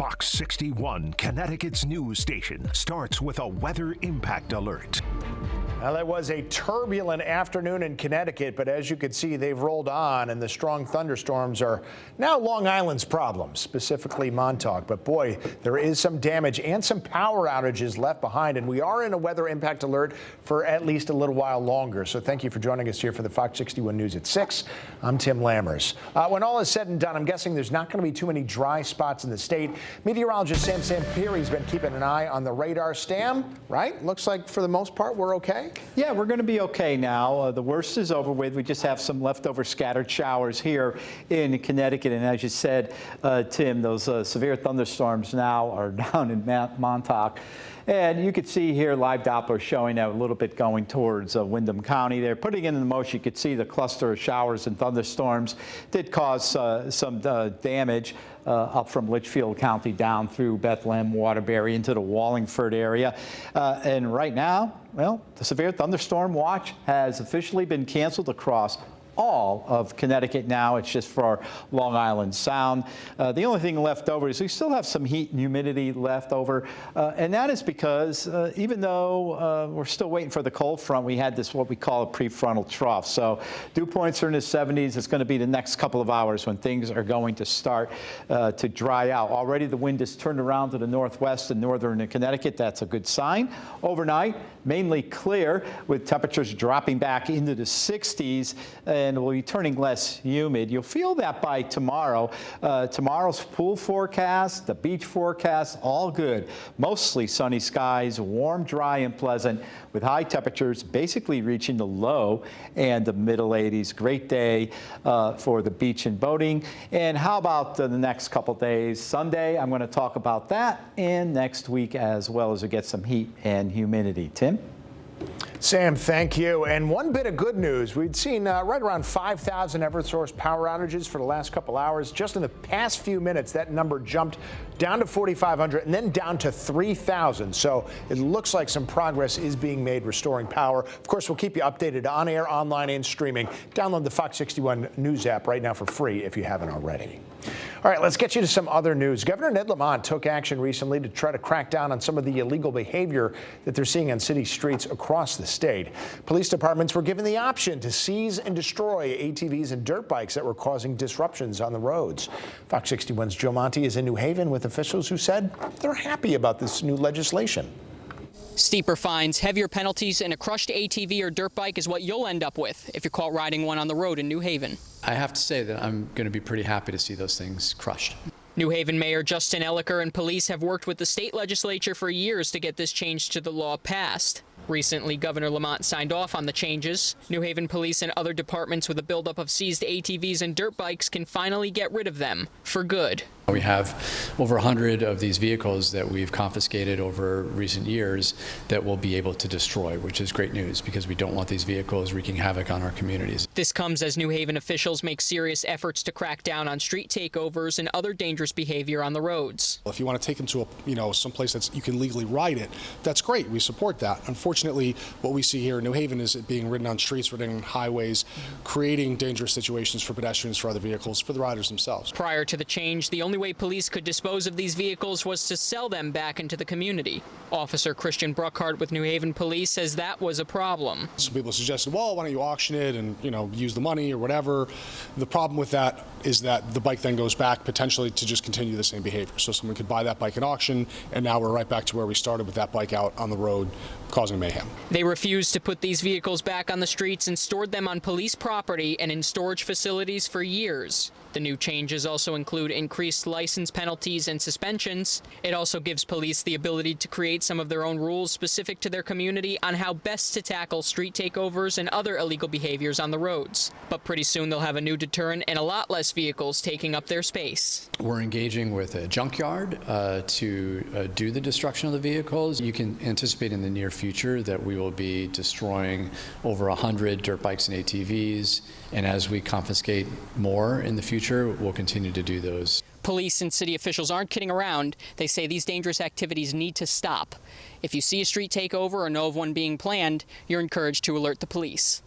Fox 61, Connecticut's news station, starts with a weather impact alert. Well, it was a turbulent afternoon in Connecticut, but as you can see, they've rolled on, and the strong thunderstorms are now Long Island's problem, specifically Montauk. But boy, there is some damage and some power outages left behind, and we are in a weather impact alert for at least a little while longer. So thank you for joining us here for the Fox 61 News at 6. I'm Tim Lammers. When all is said and done, I'm guessing there's not going to be too many dry spots in the state. Meteorologist Sam Samperi's been keeping an eye on the radar. Sam, right? Looks like for the most part we're okay. Yeah, we're going to be okay now. The worst is over with. We just have some leftover scattered showers here in Connecticut. And as you said, Tim, those severe thunderstorms now are down in Montauk. And you could see here live Doppler showing a little bit going towards Windham County there. Putting it in the motion, you could see the cluster of showers and thunderstorms did cause some damage up from Litchfield County down through Bethlehem, Waterbury into the Wallingford area. And right now, well, the severe thunderstorm watch has officially been canceled across all of Connecticut now. It's just for Long Island Sound. The only thing left over is we still have some heat and humidity left over, and that is because even though we're still waiting for the cold front, we had this what we call a prefrontal trough. So dew points are in the 70s. It's going to be the next couple of hours when things are going to start to dry out. Already the wind has turned around to the northwest and northern Connecticut. That's a good sign. Overnight, mainly clear with temperatures dropping back into the 60s. And will be turning less humid. You'll feel that by tomorrow. Tomorrow's pool forecast, the beach forecast, all good. Mostly sunny skies, warm, dry, and pleasant, with high temperatures basically reaching the low and the middle 80s. Great day for the beach and boating. And how about the next couple days? Sunday, I'm going to talk about that, and next week as well as we get some heat and humidity. Tim? Sam, thank you. And one bit of good news, we'd seen right around 5,000 Eversource power outages for the last couple hours. Just in the past few minutes, that number jumped down to 4,500 and then down to 3,000. So it looks like some progress is being made restoring power. Of course, we'll keep you updated on air, online, and streaming. Download the Fox 61 News app right now for free if you haven't already. All right, let's get you to some other news. Governor Ned Lamont took action recently to try to crack down on some of the illegal behavior that they're seeing on city streets across the state. Police departments were given the option to seize and destroy ATVs and dirt bikes that were causing disruptions on the roads. Fox 61's Joe Monti is in New Haven with officials who said they're happy about this new legislation. Steeper fines, heavier penalties, and a crushed ATV or dirt bike is what you'll end up with if you're caught riding one on the road in New Haven. I have to say that I'm going to be pretty happy to see those things crushed. New Haven Mayor Justin Elicker and police have worked with the state legislature for years to get this change to the law passed. Recently, Governor Lamont signed off on the changes. New Haven police and other departments with a buildup of seized ATVs and dirt bikes can finally get rid of them for good. We have over 100 of these vehicles that we've confiscated over recent years that we'll be able to destroy, which is great news because we don't want these vehicles wreaking havoc on our communities. This comes as New Haven officials make serious efforts to crack down on street takeovers and other dangerous behavior on the roads. If you want to take them to someplace that's you can legally ride it, that's great. We support that. Unfortunately, what we see here in New Haven is it being ridden on streets, ridden on highways, creating dangerous situations for pedestrians, for other vehicles, for the riders themselves. Prior to the change, the only way police could dispose of these vehicles was to sell them back into the community. Officer Christian Bruckhart with New Haven Police says that was a problem. Some people suggested, well, why don't you auction it and use the money or whatever. The problem with that is that the bike then goes back potentially to just continue the same behavior. So someone could buy that bike at auction, and now we're right back to where we started with that bike out on the road causing mayhem. They refused to put these vehicles back on the streets and stored them on police property and in storage facilities for years. The new changes also include increased license penalties and suspensions. It also gives police the ability to create some of their own rules specific to their community on how best to tackle street takeovers and other illegal behaviors on the roads. But pretty soon they'll have a new deterrent and a lot less vehicles taking up their space. We're engaging with a junkyard to do the destruction of the vehicles. You can anticipate in the near future that we will be destroying over 100 dirt bikes and ATVs, and as we confiscate more in the future, we'll continue to do those. Police and city officials aren't kidding around. They say these dangerous activities need to stop. If you see a street takeover or know of one being planned, you're encouraged to alert the police.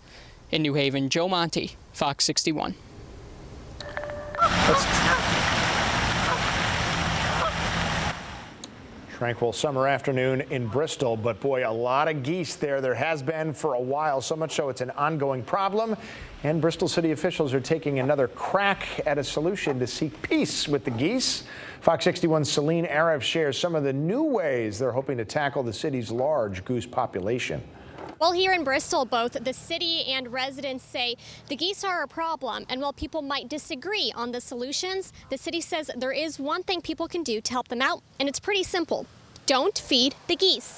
In New Haven, Joe Monti, Fox 61. Tranquil summer afternoon in Bristol, but boy, a lot of geese there. There has been for a while, so much so it's an ongoing problem. And Bristol city officials are taking another crack at a solution to seek peace with the geese. Fox 61's Celine Arif shares some of the new ways they're hoping to tackle the city's large goose population. Well, here in Bristol, both the city and residents say the geese are a problem. And while people might disagree on the solutions, the city says there is one thing people can do to help them out, and it's pretty simple. Don't feed the geese.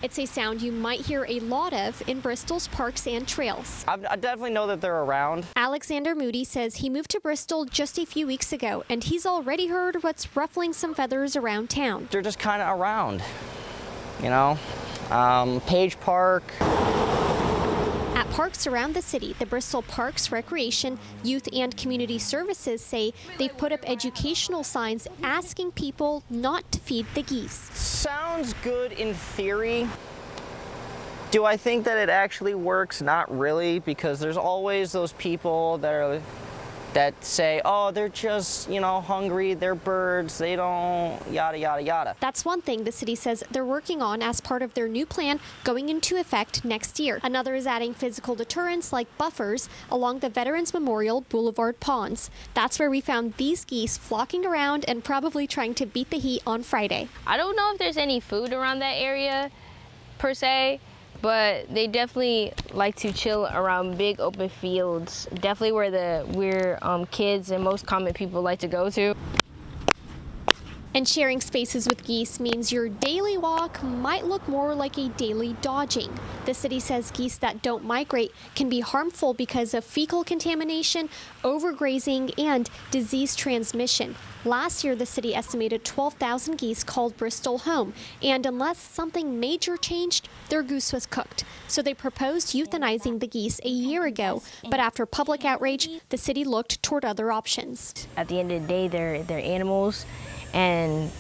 It's a sound you might hear a lot of in Bristol's parks and trails. I definitely know that they're around. Alexander Moody says he moved to Bristol just a few weeks ago, and he's already heard what's ruffling some feathers around town. They're just kind of around, you know? Page Park. At parks around the city, the Bristol Parks, Recreation, Youth and Community Services say they've put up educational signs asking people not to feed the geese. Sounds good in theory. Do I think that it actually works? Not really, because there's always those people that say, oh, they're just, you know, hungry, they're birds, they don't, yada, yada, yada. That's one thing the city says they're working on as part of their new plan going into effect next year. Another is adding physical deterrents like buffers along the Veterans Memorial Boulevard ponds. That's where we found these geese flocking around and probably trying to beat the heat on Friday. I don't know if there's any food around that area per se, but they definitely like to chill around big open fields. Definitely where kids and most common people like to go to. And sharing spaces with geese means your daily walk might look more like a daily dodging. The city says geese that don't migrate can be harmful because of fecal contamination, overgrazing, and disease transmission. Last year, the city estimated 12,000 geese called Bristol home, and unless something major changed, their goose was cooked. So they proposed euthanizing the geese a year ago, but after public outrage, the city looked toward other options. At the end of the day, they're animals, and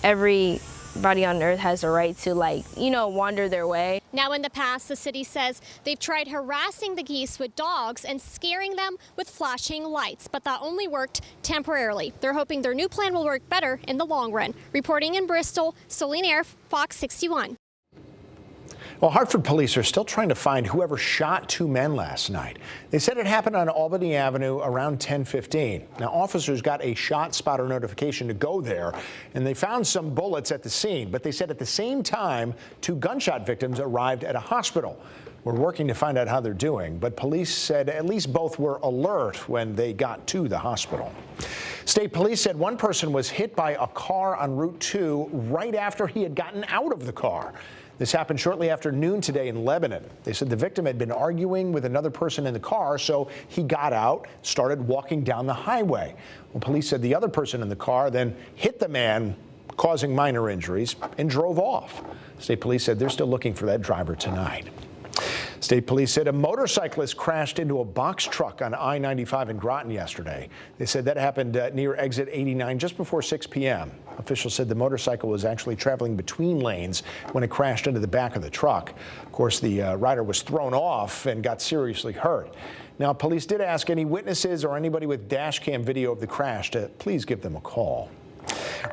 everybody on earth has a right to, wander their way. Now, in the past, the city says they've tried harassing the geese with dogs and scaring them with flashing lights, but that only worked temporarily. They're hoping their new plan will work better in the long run. Reporting in Bristol, Celine Arif, Fox 61. Well, Hartford police are still trying to find whoever shot two men last night. They said it happened on Albany Avenue around 10:15. Now, officers got a shot spotter notification to go there, and they found some bullets at the scene. But they said at the same time, two gunshot victims arrived at a hospital. We're working to find out how they're doing, but police said at least both were alert when they got to the hospital. State police said one person was hit by a car on Route 2 right after he had gotten out of the car. This happened shortly after noon today in Lebanon. They said the victim had been arguing with another person in the car, so he got out, started walking down the highway. Well, police said the other person in the car then hit the man, causing minor injuries, and drove off. State police said they're still looking for that driver tonight. State police said a motorcyclist crashed into a box truck on I-95 in Groton yesterday. They said that happened near exit 89 just before 6 p.m. Officials said the motorcycle was actually traveling between lanes when it crashed into the back of the truck. Of course, the rider was thrown off and got seriously hurt. Now, police did ask any witnesses or anybody with dash cam video of the crash to please give them a call.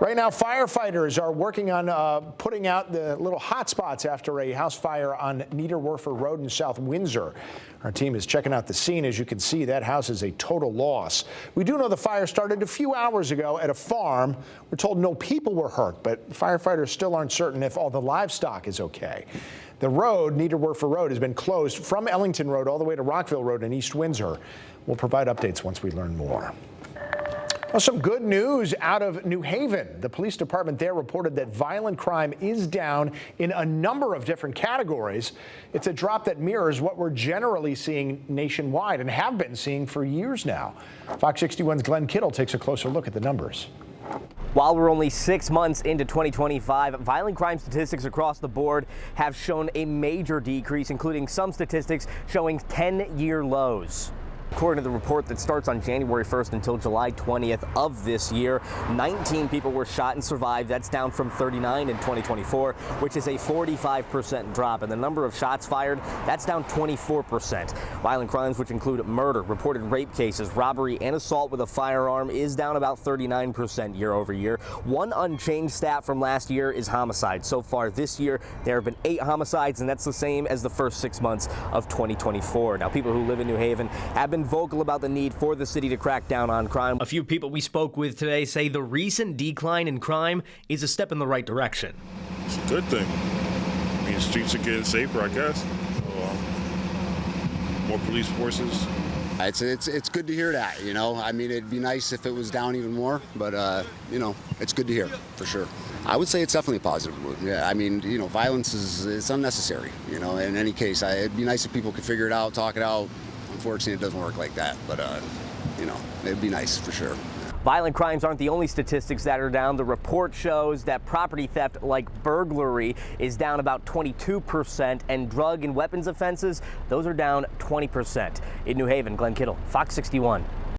Right now, firefighters are working on putting out the little hot spots after a house fire on Niederwerfer Road in South Windsor. Our team is checking out the scene. As you can see, that house is a total loss. We do know the fire started a few hours ago at a farm. We're told no people were hurt, but firefighters still aren't certain if all the livestock is okay. The road, Niederwerfer Road, has been closed from Ellington Road all the way to Rockville Road in East Windsor. We'll provide updates once we learn more. Well, some good news out of New Haven. The police department there reported that violent crime is down in a number of different categories. It's a drop that mirrors what we're generally seeing nationwide and have been seeing for years now. Fox 61's Glenn Kittle takes a closer look at the numbers. While we're only 6 months into 2025, violent crime statistics across the board have shown a major decrease, including some statistics showing 10-year lows. According to the report that starts on January 1st until July 20th of this year, 19 people were shot and survived. That's down from 39 in 2024, which is a 45% drop. And the number of shots fired, that's down 24%. Violent crimes, which include murder, reported rape cases, robbery, and assault with a firearm, is down about 39% year over year. One unchanged stat from last year is homicide. So far this year, there have been 8 homicides, and that's the same as the first 6 months of 2024. Now, people who live in New Haven have been vocal about the need for the city to crack down on crime. A few people we spoke with today say the recent decline in crime is a step in the right direction. It's a good thing. I mean, streets are getting safer, I guess. So, more police forces. It's good to hear that, you know. I mean, it'd be nice if it was down even more, but, you know, it's good to hear, for sure. I would say it's definitely a positive move. Yeah, I mean, you know, violence is unnecessary, you know. In any case, it'd be nice if people could figure it out, talk it out. Unfortunately, it doesn't work like that, but, you know, it'd be nice for sure. Violent crimes aren't the only statistics that are down. The report shows that property theft, like burglary, is down about 22%, and drug and weapons offenses, those are down 20%. In New Haven, Glenn Kittle, Fox 61.